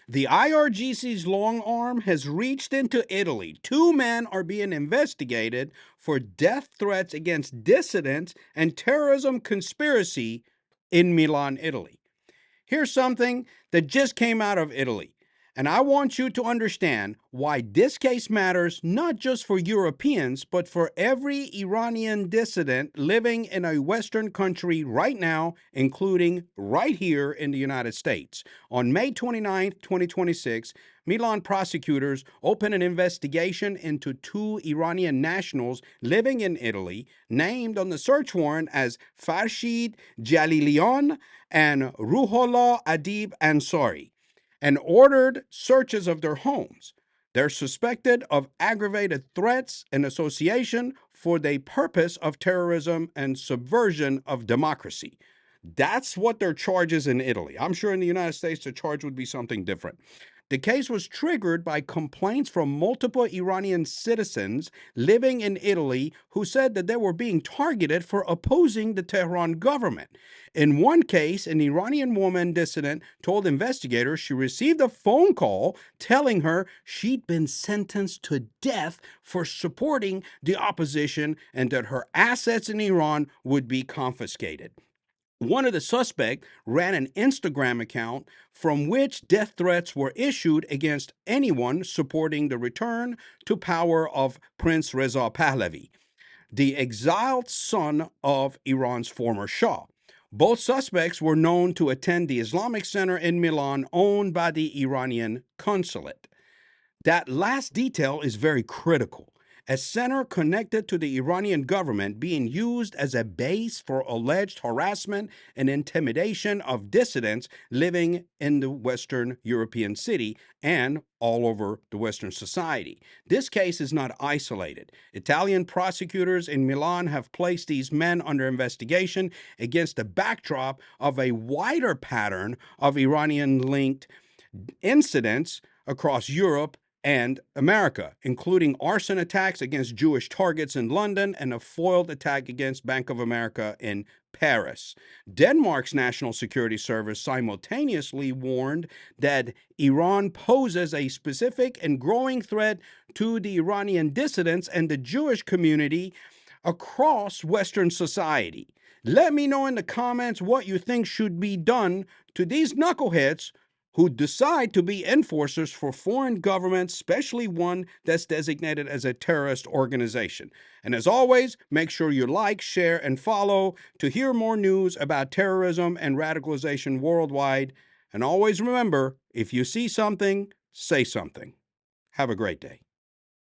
The IRGC's long arm has reached into Italy. Two men are being investigated for death threats against dissidents and terrorism conspiracy in Milan, Italy. Here's something that just came out of Italy. And I want you to understand why this case matters not just for Europeans, but for every Iranian dissident living in a Western country right now, including right here in the United States. On May 29th, 2026, Milan prosecutors opened an investigation into two Iranian nationals living in Italy, named on the search warrant as Farshid Jalilian and Ruhollah Adib Ansari, and ordered searches of their homes. They're suspected of aggravated threats and association for the purpose of terrorism and subversion of democracy. That's what their charge is in Italy. I'm sure in the United States, the charge would be something different. The case was triggered by complaints from multiple Iranian citizens living in Italy who said that they were being targeted for opposing the Tehran government. In one case, an Iranian woman dissident told investigators she received a phone call telling her she'd been sentenced to death for supporting the opposition and that her assets in Iran would be confiscated. One of the suspects ran an Instagram account from which death threats were issued against anyone supporting the return to power of Prince Reza Pahlavi, the exiled son of Iran's former Shah. Both suspects were known to attend the Islamic Center in Milan, owned by the Iranian consulate. That last detail is very critical. A center connected to the Iranian government being used as a base for alleged harassment and intimidation of dissidents living in the Western European city and all over the Western society. This case is not isolated. Italian prosecutors in Milan have placed these men under investigation against the backdrop of a wider pattern of Iranian-linked incidents across Europe and America, including arson attacks against Jewish targets in London and a foiled attack against Bank of America in Paris. Denmark's National Security Service simultaneously warned that Iran poses a specific and growing threat to the Iranian dissidents and the Jewish community across Western society. Let me know in the comments what you think should be done to these knuckleheads who decide to be enforcers for foreign governments, especially one that's designated as a terrorist organization. And as always, make sure you like, share, and follow to hear more news about terrorism and radicalization worldwide. And always remember, if you see something, say something. Have a great day.